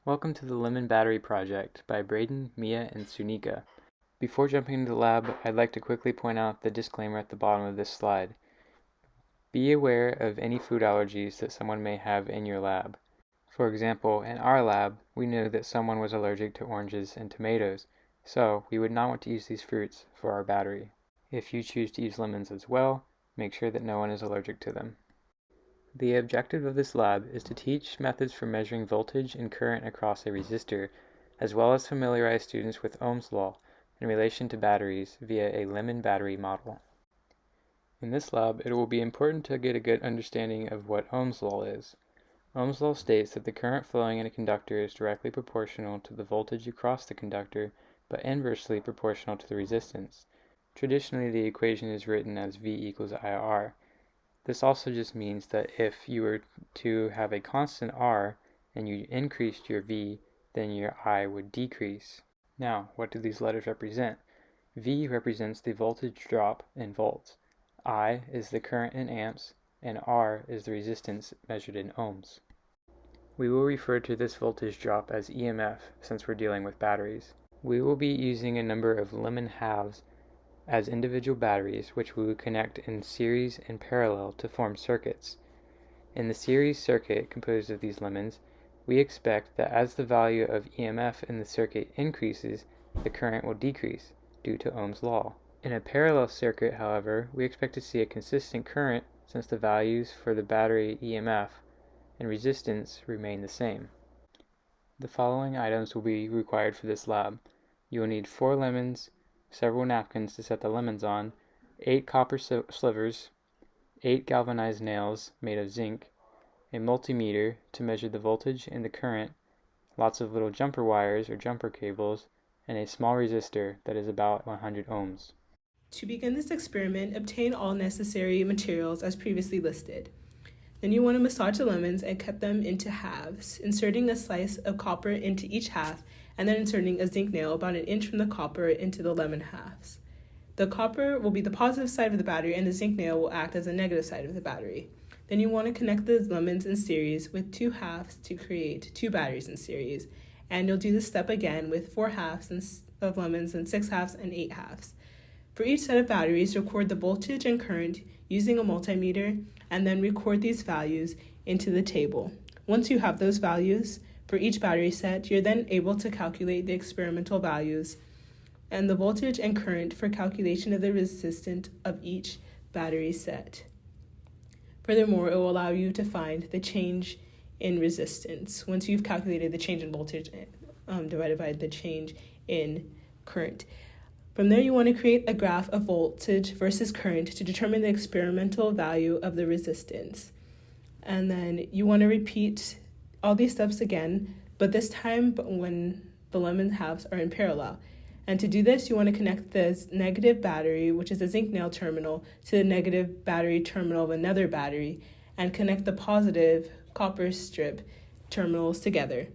Welcome to the Lemon Battery Project by Braden, Mia, and Sunika. Before jumping into the lab, I'd like to quickly point out the disclaimer at the bottom of this slide. Be aware of any food allergies that someone may have in your lab. For example, in our lab, we knew that someone was allergic to oranges and tomatoes, so we would not want to use these fruits for our battery. If you choose to use lemons as well, make sure that no one is allergic to them. The objective of this lab is to teach methods for measuring voltage and current across a resistor, as well as familiarize students with Ohm's law in relation to batteries via a lemon battery model. In this lab, it will be important to get a good understanding of what Ohm's law is. Ohm's law states that the current flowing in a conductor is directly proportional to the voltage across the conductor, but inversely proportional to the resistance. Traditionally, the equation is written as V equals IR. This also just means that if you were to have a constant R and you increased your V, then your I would decrease. Now, what do these letters represent? V represents the voltage drop in volts, I is the current in amps, and R is the resistance measured in ohms. We will refer to this voltage drop as EMF since we're dealing with batteries. We will be using a number of lemon halves as individual batteries, which we will connect in series and parallel to form circuits. In the series circuit composed of these lemons, we expect that as the value of EMF in the circuit increases, the current will decrease due to Ohm's law. In a parallel circuit, however, we expect to see a consistent current since the values for the battery EMF and resistance remain the same. The following items will be required for this lab. You will need 4 lemons, several napkins to set the lemons on, 8 copper slivers, 8 galvanized nails made of zinc, a multimeter to measure the voltage and the current, lots of little jumper wires or jumper cables, and a small resistor that is about 100 ohms. To begin this experiment, obtain all necessary materials as previously listed. Then you want to massage the lemons and cut them into halves, inserting a slice of copper into each half and then inserting a zinc nail about 1 inch from the copper into the lemon halves. The copper will be the positive side of the battery and the zinc nail will act as a negative side of the battery. Then you want to connect the lemons in series with 2 halves to create 2 batteries in series. And you'll do this step again with 4 halves of lemons and 6 halves and 8 halves. For each set of batteries, record the voltage and current using a multimeter and then record these values into the table. Once you have those values for each battery set, you're then able to calculate the experimental values and the voltage and current for calculation of the resistance of each battery set. Furthermore, it will allow you to find the change in resistance once you've calculated the change in voltage divided by the change in current. From there, you want to create a graph of voltage versus current to determine the experimental value of the resistance. And then you want to repeat all these steps again, but this time when the lemon halves are in parallel. And to do this, you want to connect this negative battery, which is the zinc nail terminal, to the negative battery terminal of another battery, and connect the positive copper strip terminals together.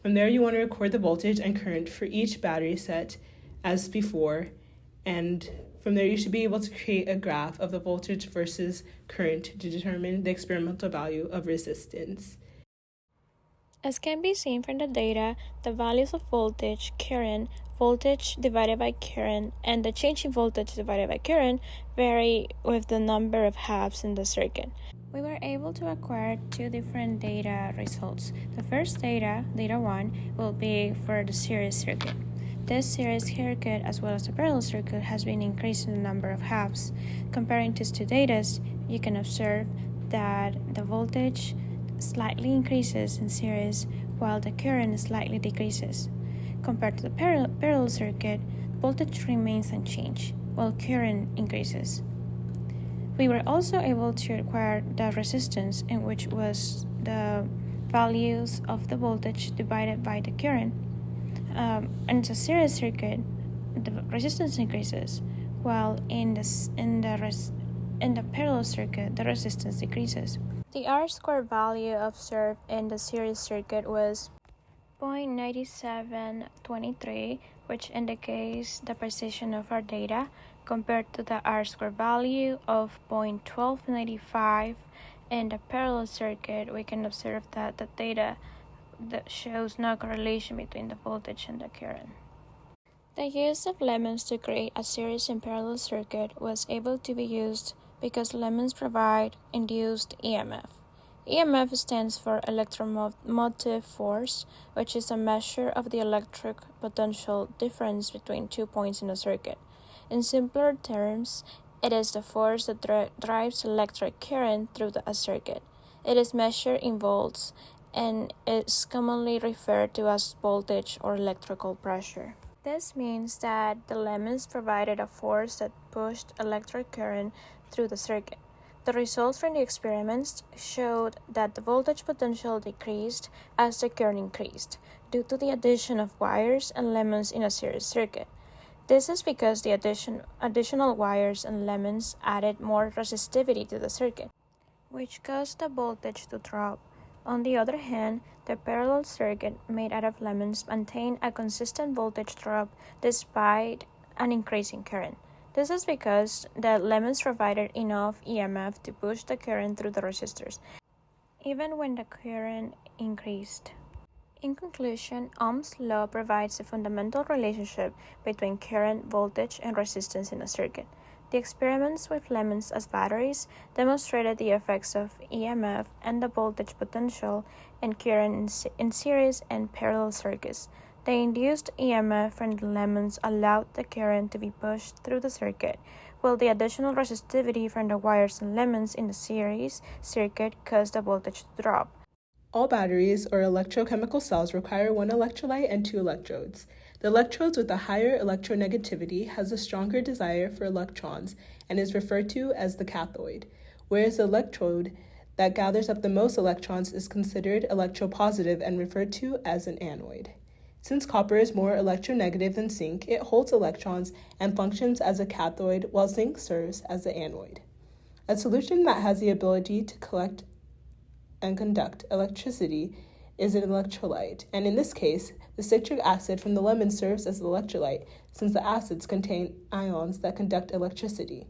From there, you want to record the voltage and current for each battery set as before, and from there you should be able to create a graph of the voltage versus current to determine the experimental value of resistance. As can be seen from the data, the values of voltage, current, voltage divided by current, and the change in voltage divided by current vary with the number of halves in the circuit. We were able to acquire 2 different data results. The first data 1, will be for the series circuit. This series circuit, as well as the parallel circuit, has been increasing the number of halves. Comparing these 2 data, you can observe that the voltage slightly increases in series while the current slightly decreases. Compared to the parallel circuit, voltage remains unchanged while current increases. We were also able to acquire the resistance, in which was the values of the voltage divided by the current. In the series circuit, the resistance increases, while in the parallel circuit, the resistance decreases. The R-squared value observed in the series circuit was 0.9723, which indicates the precision of our data, compared to the R-squared value of 0.1295 in the parallel circuit. We can observe that the data that shows no correlation between the voltage and the current. The use of lemons to create a series and parallel circuit was able to be used because lemons provide induced EMF. EMF stands for electromotive force, which is a measure of the electric potential difference between 2 points in a circuit. In simpler terms, it is the force that drives electric current through a circuit. It is measured in volts and is commonly referred to as voltage or electrical pressure. This means that the lemons provided a force that pushed electric current through the circuit. The results from the experiments showed that the voltage potential decreased as the current increased, due to the addition of wires and lemons in a series circuit. This is because the additional wires and lemons added more resistivity to the circuit, which caused the voltage to drop. On the other hand, the parallel circuit made out of lemons maintained a consistent voltage drop despite an increase in current. This is because the lemons provided enough EMF to push the current through the resistors, even when the current increased. In conclusion, Ohm's law provides a fundamental relationship between current, voltage, and resistance in a circuit. The experiments with lemons as batteries demonstrated the effects of EMF and the voltage potential and current in series and parallel circuits. The induced EMF from the lemons allowed the current to be pushed through the circuit, while the additional resistivity from the wires and lemons in the series circuit caused the voltage to drop. All batteries or electrochemical cells require one electrolyte and two electrodes. The electrodes with a higher electronegativity has a stronger desire for electrons and is referred to as the cathode, whereas the electrode that gathers up the most electrons is considered electropositive and referred to as an anode. Since copper is more electronegative than zinc, it holds electrons and functions as a cathode, while zinc serves as the anode. A solution that has the ability to collect and conduct electricity is an electrolyte, and in this case, the citric acid from the lemon serves as the electrolyte since the acids contain ions that conduct electricity.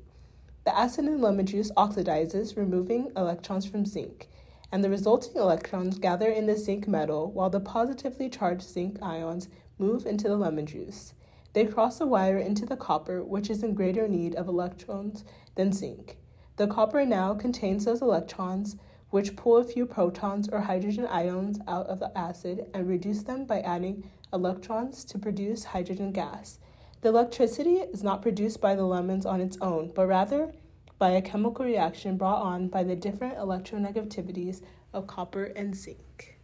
The acid in lemon juice oxidizes, removing electrons from zinc, and the resulting electrons gather in the zinc metal while the positively charged zinc ions move into the lemon juice. They cross the wire into the copper, which is in greater need of electrons than zinc. The copper now contains those electrons, which pull a few protons or hydrogen ions out of the acid and reduce them by adding electrons to produce hydrogen gas. The electricity is not produced by the lemons on its own, but rather by a chemical reaction brought on by the different electronegativities of copper and zinc.